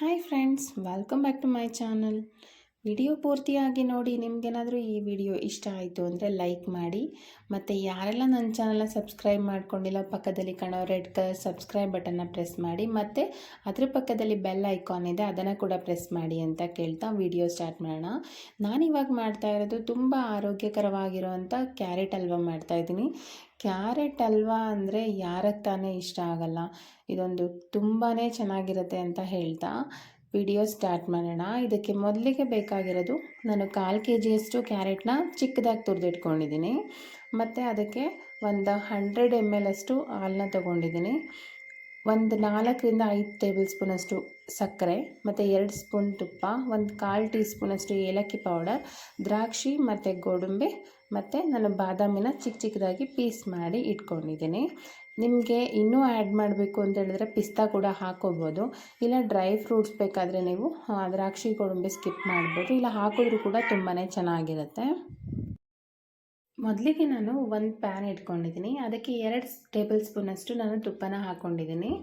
Hi friends, welcome back to my channel. Video ಪೂರ್ತಿಯಾಗಿ ನೋಡಿ. ನಿಮಗೇನಾದರೂ ಈ ವಿಡಿಯೋ ಇಷ್ಟ ಆಯಿತು ಅಂದರೆ ಲೈಕ್ ಮಾಡಿ. ಮತ್ತು ಯಾರೆಲ್ಲ ನನ್ನ ಚಾನಲ್ನ ಸಬ್ಸ್ಕ್ರೈಬ್ ಮಾಡ್ಕೊಂಡಿಲ್ಲ, ಪಕ್ಕದಲ್ಲಿ ಕಾಣೋ ರೆಡ್ ಕಲರ್ ಸಬ್ಸ್ಕ್ರೈಬ್ ಬಟನ್ನ ಪ್ರೆಸ್ ಮಾಡಿ. ಮತ್ತು ಅದ್ರ ಪಕ್ಕದಲ್ಲಿ ಬೆಲ್ ಐಕಾನ್ ಇದೆ, ಅದನ್ನು ಕೂಡ ಪ್ರೆಸ್ ಮಾಡಿ ಅಂತ ಕೇಳ್ತಾ ವಿಡಿಯೋ ಸ್ಟಾರ್ಟ್ ಮಾಡೋಣ. ನಾನಿವಾಗ ಮಾಡ್ತಾ ಇರೋದು ತುಂಬ ಆರೋಗ್ಯಕರವಾಗಿರುವಂಥ ಕ್ಯಾರೆಟ್ ಹಲ್ವಾ ಮಾಡ್ತಾಯಿದ್ದೀನಿ. ಕ್ಯಾರೆಟ್ ಹಲ್ವಾ ಅಂದರೆ ಯಾರಿಗೆ ತಾನೇ ಇಷ್ಟ ಆಗಲ್ಲ. ಇದೊಂದು ತುಂಬಾ ಚೆನ್ನಾಗಿರುತ್ತೆ ಅಂತ ಹೇಳ್ತಾ ವಿಡಿಯೋ ಸ್ಟಾರ್ಟ್ ಮಾಡೋಣ. ಇದಕ್ಕೆ ಮೊದಲಿಗೆ ಬೇಕಾಗಿರೋದು, ನಾನು 1/4 kg ಕ್ಯಾರೆಟ್ನ ಚಿಕ್ಕದಾಗಿ ತುರಿದಿಟ್ಕೊಂಡಿದ್ದೀನಿ. ಮತ್ತು ಅದಕ್ಕೆ ಒಂದು 100 ml ಹಾಲನ್ನ ತೊಗೊಂಡಿದ್ದೀನಿ. ಒಂದು 4ರಿಂದ 5 ಟೇಬಲ್ ಸ್ಪೂನಷ್ಟು ಸಕ್ಕರೆ ಮತ್ತು 2 ಸ್ಪೂನ್ ತುಪ್ಪ, ಒಂದು 1/4 ಟೀ ಸ್ಪೂನಷ್ಟು ಏಲಕ್ಕಿ ಪೌಡರ್, ದ್ರಾಕ್ಷಿ ಮತ್ತು ಗೋಡಂಬಿ ಮತ್ತು ನಾನು ಬಾದಾಮಿನ ಚಿಕ್ಕದಾಗಿ ಪೀಸ್ ಮಾಡಿ ಇಟ್ಕೊಂಡಿದ್ದೀನಿ. ನಿಮಗೆ ಇನ್ನೂ ಆ್ಯಡ್ ಮಾಡಬೇಕು ಅಂತ ಹೇಳಿದ್ರೆ ಪಿಸ್ತಾ ಕೂಡ ಹಾಕೋಬೋದು, ಇಲ್ಲ ಡ್ರೈ ಫ್ರೂಟ್ಸ್ ಬೇಕಾದರೆ ನೀವು ದ್ರಾಕ್ಷಿ ಗೋಡಂಬಿ ಸ್ಕಿಪ್ ಮಾಡ್ಬೋದು, ಇಲ್ಲ ಹಾಕಿದ್ರೂ ಕೂಡ ತುಂಬಾ ಚೆನ್ನಾಗಿರುತ್ತೆ. ಮೊದಲಿಗೆ ನಾನು ಒಂದು ಪ್ಯಾನ್ ಇಟ್ಕೊಂಡಿದ್ದೀನಿ. ಅದಕ್ಕೆ 2 ಟೇಬಲ್ ಸ್ಪೂನಷ್ಟು ನಾನು ತುಪ್ಪನ ಹಾಕ್ಕೊಂಡಿದ್ದೀನಿ.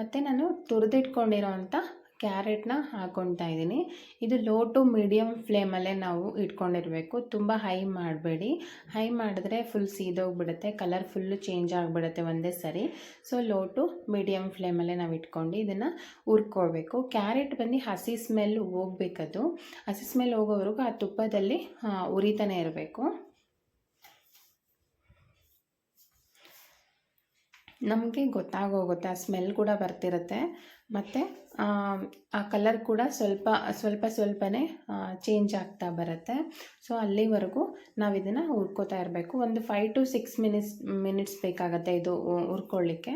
ಮತ್ತು ನಾನು ತುರಿದಿಟ್ಕೊಂಡಿರೋವಂಥ ಕ್ಯಾರೆಟ್ನ ಹಾಕ್ಕೊಳ್ತಾ ಇದ್ದೀನಿ. ಇದು ಲೋ ಟು ಮೀಡಿಯಮ್ ಫ್ಲೇಮಲ್ಲೇ ನಾವು ಇಟ್ಕೊಂಡಿರಬೇಕು. ತುಂಬ ಹೈ ಮಾಡಬೇಡಿ. ಹೈ ಮಾಡಿದ್ರೆ ಫುಲ್ ಸೀದೋಗ್ಬಿಡುತ್ತೆ, ಕಲರ್ ಫುಲ್ಲು ಚೇಂಜ್ ಆಗಿಬಿಡುತ್ತೆ ಒಂದೇ ಸರಿ. ಸೊ ಲೋ ಟು ಮೀಡಿಯಮ್ ಫ್ಲೇಮಲ್ಲೇ ನಾವು ಇಟ್ಕೊಂಡು ಇದನ್ನು ಹುರ್ಕೋಬೇಕು. ಕ್ಯಾರೆಟ್ ಬಂದು ಹಸಿ ಸ್ಮೆಲ್ ಹೋಗ್ಬೇಕದು. ಹಸಿ ಸ್ಮೆಲ್ ಹೋಗೋವರೆಗೂ ಆ ತುಪ್ಪದಲ್ಲಿ ಉರಿತಾನೆ ಇರಬೇಕು. ನಮಗೆ ಗೊತ್ತಾಗೋಗುತ್ತೆ, ಆ ಸ್ಮೆಲ್ ಕೂಡ ಬರ್ತಿರುತ್ತೆ. ಮತ್ತು ಆ ಕಲರ್ ಕೂಡ ಸ್ವಲ್ಪನೇ ಚೇಂಜ್ ಆಗ್ತಾ ಬರುತ್ತೆ. ಸೊ ಅಲ್ಲಿವರೆಗೂ ನಾವು ಇದನ್ನು ಹುರ್ಕೋತಾ ಇರಬೇಕು. ಒಂದು 5 to 6 ಮಿನಿಟ್ಸ್ ಬೇಕಾಗುತ್ತೆ ಇದು ಹುರ್ಕೊಳ್ಳಿಕ್ಕೆ.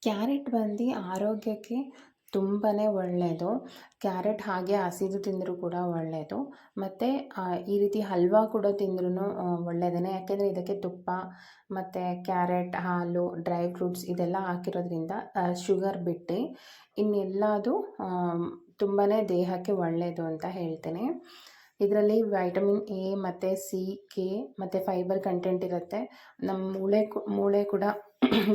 ಕ್ಯಾರೆಟ್ ಬಂದು ಆರೋಗ್ಯಕ್ಕೆ ತುಂಬಾ ಒಳ್ಳೆಯದು. ಕ್ಯಾರೆಟ್ ಹಾಗೆ ಹಸಿದು ತಿಂದರೂ ಕೂಡ ಒಳ್ಳೆಯದು. ಮತ್ತು ಈ ರೀತಿ ಹಲ್ವಾ ಕೂಡ ತಿಂದ್ರೂ ಒಳ್ಳೆಯದೇ. ಯಾಕೆಂದರೆ ಇದಕ್ಕೆ ತುಪ್ಪ ಮತ್ತು ಕ್ಯಾರೆಟ್, ಹಾಲು, ಡ್ರೈ ಫ್ರೂಟ್ಸ್ ಇದೆಲ್ಲ ಹಾಕಿರೋದ್ರಿಂದ ಶುಗರ್ ಬಿಟ್ಟು ಇನ್ನೆಲ್ಲದು ತುಂಬಾ ದೇಹಕ್ಕೆ ಒಳ್ಳೆಯದು ಅಂತ ಹೇಳ್ತೀನಿ. ಇದರಲ್ಲಿ ವೈಟಮಿನ್ ಎ ಮತ್ತು ಸಿ, ಕೆ ಮತ್ತು ಫೈಬರ್ ಕಂಟೆಂಟ್ ಇರುತ್ತೆ. ನಮ್ಮ ಮೂಳೆ ಕೂಡ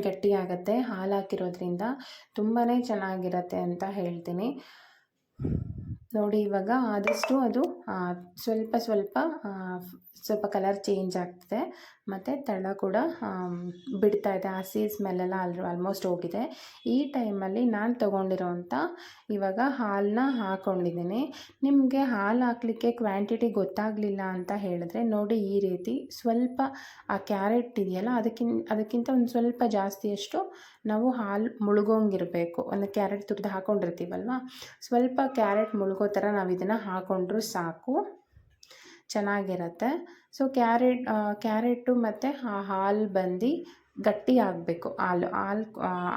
ಗಟ್ಟಿಯಾಗತ್ತೆ ಹಾಲು ಹಾಕಿರೋದ್ರಿಂದ. ತುಂಬಾ ಚೆನ್ನಾಗಿರುತ್ತೆ ಅಂತ ಹೇಳ್ತೀನಿ. ನೋಡಿ, ಇವಾಗ ಆದಷ್ಟು ಅದು ಸ್ವಲ್ಪ ಕಲರ್ ಚೇಂಜ್ ಆಗ್ತಿದೆ ಮತ್ತು ತಳ ಕೂಡ ಬಿಡ್ತಾ ಇದೆ. ಹಸಿ ಸ್ಮೆಲ್ಲೆಲ್ಲ ಆಲ್ಮೋಸ್ಟ್ ಹೋಗಿದೆ. ಈ ಟೈಮಲ್ಲಿ ನಾನು ತೊಗೊಂಡಿರೋವಂಥ ಇವಾಗ ಹಾಲನ್ನ ಹಾಕ್ಕೊಂಡಿದ್ದೀನಿ. ನಿಮಗೆ ಹಾಲು ಹಾಕಲಿಕ್ಕೆ ಕ್ವಾಂಟಿಟಿ ಗೊತ್ತಾಗಲಿಲ್ಲ ಅಂತ ಹೇಳಿದ್ರೆ ನೋಡಿ, ಈ ರೀತಿ ಸ್ವಲ್ಪ ಆ ಕ್ಯಾರೆಟ್ ಇದೆಯಲ್ಲ ಅದಕ್ಕಿಂತ ಒಂದು ಸ್ವಲ್ಪ ಜಾಸ್ತಿಯಷ್ಟು ನಾವು ಹಾಲು ಮುಳುಗೋಂಗಿರಬೇಕು. ಒಂದು ಕ್ಯಾರೆಟ್ ತುರಿದು ಹಾಕ್ಕೊಂಡಿರ್ತೀವಲ್ವ, ಸ್ವಲ್ಪ ಕ್ಯಾರೆಟ್ ಮುಳುಗೋ ಥರ ನಾವು ಇದನ್ನು ಹಾಕ್ಕೊಂಡ್ರೂ ಸಾಕು, ಚೆನ್ನಾಗಿರುತ್ತೆ. ಸೊ ಕ್ಯಾರೆಟು ಮತ್ತು ಹಾಲು ಬಂದು ಗಟ್ಟಿ ಆಗಬೇಕು.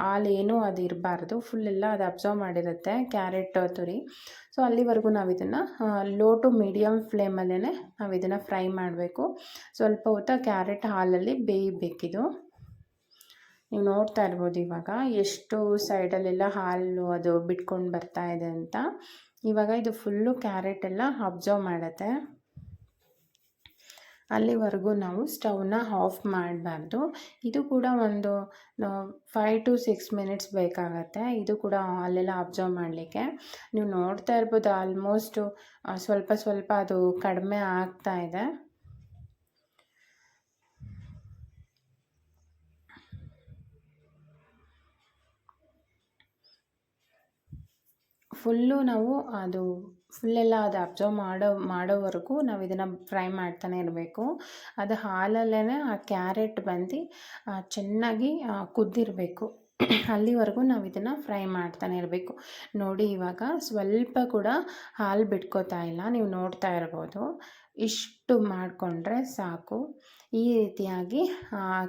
ಹಾಲು ಏನೂ ಅದು ಇರಬಾರ್ದು, ಫುಲ್ಲೆಲ್ಲ ಅದು ಅಬ್ಸರ್ವ್ ಮಾಡಿರುತ್ತೆ ಕ್ಯಾರೆಟ್ ತುರಿ. ಸೊ ಅಲ್ಲಿವರೆಗೂ ನಾವು ಇದನ್ನು ಲೋ ಟು ಮೀಡಿಯಮ್ ಫ್ಲೇಮಲ್ಲೇ ನಾವು ಇದನ್ನು ಫ್ರೈ ಮಾಡಬೇಕು. ಸ್ವಲ್ಪ ಹೊತ್ತು ಕ್ಯಾರೆಟ್ ಹಾಲಲ್ಲಿ ಬೇಯಬೇಕಿದು. ನೀವು ನೋಡ್ತಾ ಇರ್ಬೋದು ಇವಾಗ ಎಷ್ಟು ಸೈಡಲ್ಲೆಲ್ಲ ಹಾಲು ಅದು ಬಿಟ್ಕೊಂಡು ಬರ್ತಾ ಇದೆ ಅಂತ. ಇವಾಗ ಇದು ಫುಲ್ಲು ಕ್ಯಾರೆಟ್ ಎಲ್ಲ ಅಬ್ಸರ್ವ್ ಮಾಡುತ್ತೆ. ಅಲ್ಲಿವರೆಗೂ ನಾವು ಸ್ಟವ್ನ ಆಫ್ ಮಾಡಬಾರ್ದು. ಇದು ಕೂಡ ಒಂದು 5 to 6 ಮಿನಿಟ್ಸ್ ಬೇಕಾಗತ್ತೆ. ಇದು ಕೂಡ ಅಲ್ಲೆಲ್ಲ ಅಬ್ಸರ್ವ್ ಮಾಡಲಿಕ್ಕೆ. ನೀವು ನೋಡ್ತಾ ಇರ್ಬೋದು ಆಲ್ಮೋಸ್ಟು ಸ್ವಲ್ಪ ಅದು ಕಡಿಮೆ ಆಗ್ತಾ ಇದೆ. ಫುಲ್ಲು ನಾವು ಫುಲ್ಲೆಲ್ಲ ಅದು ಅಬ್ಸರ್ವ್ ಮಾಡೋವರೆಗೂ ನಾವು ಇದನ್ನು ಫ್ರೈ ಮಾಡ್ತಾನೆ ಇರಬೇಕು. ಅದು ಹಾಲಲ್ಲೇ ಆ ಕ್ಯಾರೆಟ್ ಬಂದು ಚೆನ್ನಾಗಿ ಕುದ್ದಿರಬೇಕು. ಅಲ್ಲಿವರೆಗೂ ನಾವು ಇದನ್ನು ಫ್ರೈ ಮಾಡ್ತಾನೆ ಇರಬೇಕು. ನೋಡಿ, ಇವಾಗ ಸ್ವಲ್ಪ ಕೂಡ ಹಾಲು ಬಿಟ್ಕೋತಾ ಇಲ್ಲ, ನೀವು ನೋಡ್ತಾ ಇರ್ಬೋದು. ಇಷ್ಟು ಮಾಡಿಕೊಂಡ್ರೆ ಸಾಕು. ಈ ರೀತಿಯಾಗಿ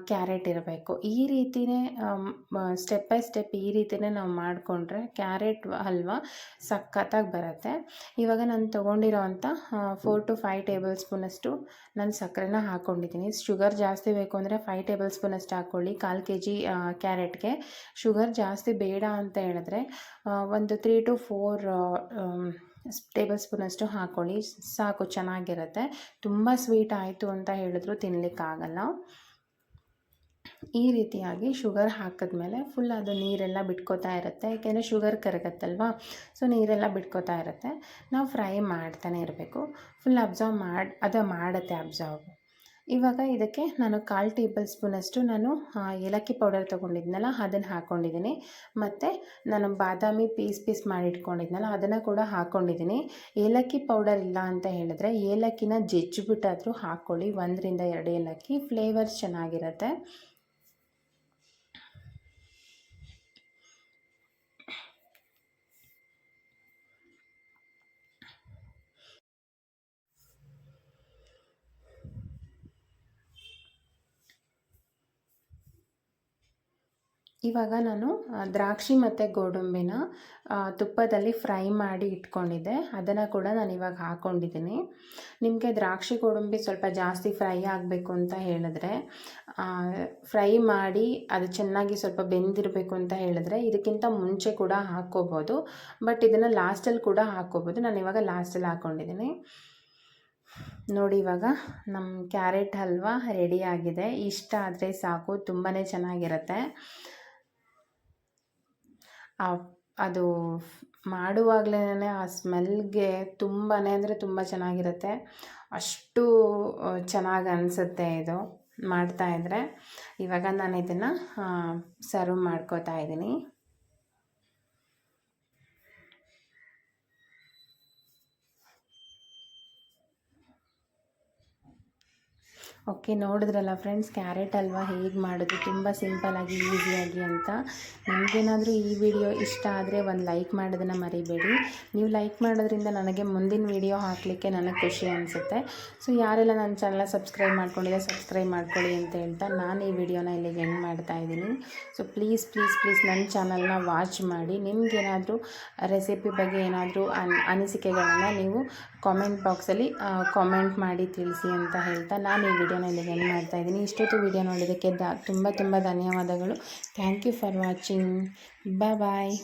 ಕ್ಯಾರೆಟ್ ಇರಬೇಕು. ಈ ರೀತಿಯೇ ಸ್ಟೆಪ್ ಬೈ ಸ್ಟೆಪ್ ಈ ರೀತಿಯೇ ನಾವು ಮಾಡಿಕೊಂಡ್ರೆ ಕ್ಯಾರೆಟ್ ಹಲ್ವಾ ಸಖತ್ತಾಗಿ ಬರುತ್ತೆ. ಇವಾಗ ನಾನು ತೊಗೊಂಡಿರೋವಂಥ 4 to 5 ಟೇಬಲ್ ಸ್ಪೂನಷ್ಟು ನಾನು ಸಕ್ಕರೆನ ಹಾಕ್ಕೊಂಡಿದ್ದೀನಿ. ಶುಗರ್ ಜಾಸ್ತಿ ಬೇಕು ಅಂದರೆ 5 ಟೇಬಲ್ ಸ್ಪೂನಷ್ಟು ಹಾಕ್ಕೊಳ್ಳಿ. 1/4 kg ಕ್ಯಾರೆಟ್ಗೆ. ಶುಗರ್ ಜಾಸ್ತಿ ಬೇಡ ಅಂತ ಹೇಳಿದ್ರೆ ಒಂದು 3 to 4 ಟೇಬಲ್ ಸ್ಪೂನಷ್ಟು ಹಾಕ್ಕೊಳ್ಳಿ, ಸಾಕು, ಚೆನ್ನಾಗಿರುತ್ತೆ. ತುಂಬ ಸ್ವೀಟ್ ಆಯಿತು ಅಂತ ಹೇಳಿದ್ರು ತಿನ್ನಲಿಕ್ಕಾಗಲ್ಲ. ಈ ರೀತಿಯಾಗಿ ಶುಗರ್ ಹಾಕಿದ್ಮೇಲೆ ಫುಲ್ ಅದು ನೀರೆಲ್ಲ ಬಿಟ್ಕೋತಾ ಇರುತ್ತೆ, ಯಾಕೆಂದರೆ ಶುಗರ್ ಕರಗತ್ತಲ್ವ, ಸೊ ನೀರೆಲ್ಲ ಬಿಟ್ಕೋತಾ ಇರುತ್ತೆ. ನಾವು ಫ್ರೈ ಮಾಡ್ತಾನೆ ಇರಬೇಕು. ಫುಲ್ ಅದು ಮಾಡುತ್ತೆ ಅಬ್ಸರ್ವ್. ಇವಾಗ ಇದಕ್ಕೆ ನಾನು 1/4 ಟೇಬಲ್ ಸ್ಪೂನಷ್ಟು ನಾನು ಏಲಕ್ಕಿ ಪೌಡರ್ ತೊಗೊಂಡಿದ್ನಲ್ಲ ಅದನ್ನು ಹಾಕ್ಕೊಂಡಿದ್ದೀನಿ. ಮತ್ತು ನಾನು ಬಾದಾಮಿ ಪೀಸ್ ಮಾಡಿ ಇಟ್ಕೊಂಡಿದ್ನಲ್ಲ ಅದನ್ನು ಕೂಡ ಹಾಕ್ಕೊಂಡಿದ್ದೀನಿ. ಏಲಕ್ಕಿ ಪೌಡರ್ ಇಲ್ಲ ಅಂತ ಹೇಳಿದ್ರೆ ಏಲಕ್ಕಿನ ಜಜ್ಜಿಬಿಟ್ಟಾದರೂ ಹಾಕ್ಕೊಳ್ಳಿ, 1 ರಿಂದ 2 ಏಲಕ್ಕಿ, ಫ್ಲೇವರ್ ಚೆನ್ನಾಗಿರುತ್ತೆ. ಇವಾಗ ನಾನು ದ್ರಾಕ್ಷಿ ಮತ್ತು ಗೋಡಂಬಿನ ತುಪ್ಪದಲ್ಲಿ ಫ್ರೈ ಮಾಡಿ ಇಟ್ಕೊಂಡಿದ್ದೆ, ಅದನ್ನು ಕೂಡ ನಾನು ಇವಾಗ ಹಾಕ್ಕೊಂಡಿದ್ದೀನಿ. ನಿಮಗೆ ದ್ರಾಕ್ಷಿ ಗೋಡಂಬಿ ಸ್ವಲ್ಪ ಜಾಸ್ತಿ ಫ್ರೈ ಆಗಬೇಕು ಅಂತ ಹೇಳಿದ್ರೆ, ಫ್ರೈ ಮಾಡಿ ಅದು ಚೆನ್ನಾಗಿ ಸ್ವಲ್ಪ ಬೆಂದಿರಬೇಕು ಅಂತ ಹೇಳಿದ್ರೆ ಇದಕ್ಕಿಂತ ಮುಂಚೆ ಕೂಡ ಹಾಕ್ಕೋಬೋದು, ಬಟ್ ಇದನ್ನು ಲಾಸ್ಟಲ್ಲಿ ಕೂಡ ಹಾಕ್ಕೋಬೋದು. ನಾನು ಇವಾಗ ಲಾಸ್ಟಲ್ಲಿ ಹಾಕ್ಕೊಂಡಿದ್ದೀನಿ. ನೋಡಿ, ಇವಾಗ ನಮ್ಮ ಕ್ಯಾರೆಟ್ ಹಲ್ವಾ ರೆಡಿ ಆಗಿದೆ. ಇಷ್ಟ ಆದರೆ ಸಾಕು, ತುಂಬಾ ಚೆನ್ನಾಗಿರುತ್ತೆ. ಅದು ಮಾಡುವಾಗಲೇ ಆ ಸ್ಮೆಲ್ಗೆ ತುಂಬಾ ಅಂದರೆ ತುಂಬ ಚೆನ್ನಾಗಿರುತ್ತೆ. ಅಷ್ಟು ಚೆನ್ನಾಗಿ ಅನಿಸುತ್ತೆ ಇದು ಮಾಡ್ತಾಯಿದ್ರೆ. ಇವಾಗ ನಾನು ಇದನ್ನು ಸರ್ವ್ ಮಾಡ್ಕೋತಾ ಇದ್ದೀನಿ. ಓಕೆ, ನೋಡಿದ್ರಲ್ಲ ಫ್ರೆಂಡ್ಸ್, ಕ್ಯಾರೆಟ್ ಹಲ್ವಾ ಹೇಗೆ ಮಾಡೋದು, ತುಂಬ ಸಿಂಪಲ್ಲಾಗಿ ಈಸಿಯಾಗಿ ಅಂತ. ನಿಮಗೇನಾದರೂ ಈ ವಿಡಿಯೋ ಇಷ್ಟ ಆದರೆ ಒಂದು ಲೈಕ್ ಮಾಡೋದನ್ನು ಮರಿಬೇಡಿ. ನೀವು ಲೈಕ್ ಮಾಡೋದ್ರಿಂದ ನನಗೆ ಮುಂದಿನ ವಿಡಿಯೋ ಹಾಕಲಿಕ್ಕೆ ನನಗೆ ಖುಷಿ ಅನಿಸುತ್ತೆ. ಸೊ ಯಾರೆಲ್ಲ ನನ್ನ ಚಾನಲ್ನ ಸಬ್ಸ್ಕ್ರೈಬ್ ಮಾಡ್ಕೊಂಡಿಲ್ಲ ಸಬ್ಸ್ಕ್ರೈಬ್ ಮಾಡ್ಕೊಳ್ಳಿ ಅಂತ ಹೇಳ್ತಾ ನಾನು ಈ ವಿಡಿಯೋನ ಇಲ್ಲಿಗೆ ಎಂಡ್ ಮಾಡ್ತಾಯಿದ್ದೀನಿ. ಸೊ ಪ್ಲೀಸ್ ನನ್ನ ಚಾನಲ್ನ ವಾಚ್ ಮಾಡಿ. ನಿಮಗೇನಾದರೂ ರೆಸಿಪಿ ಬಗ್ಗೆ ಏನಾದರೂ ಅನಿಸಿಕೆಗಳನ್ನು ನೀವು ಕಾಮೆಂಟ್ ಬಾಕ್ಸಲ್ಲಿ ಕಾಮೆಂಟ್ ಮಾಡಿ ತಿಳಿಸಿ ಅಂತ ಹೇಳ್ತಾ ನಾನು ಈ ವಿಡಿಯೋನ ಇಲ್ಲಿಗೆ ಎಂಡ್ ಮಾಡ್ತಾಯಿದ್ದೀನಿ. ಇಷ್ಟೊತ್ತು ವಿಡಿಯೋ ನೋಡಿದ್ದಕ್ಕೆ ತುಂಬ ಧನ್ಯವಾದಗಳು. Thank you for watching. Bye.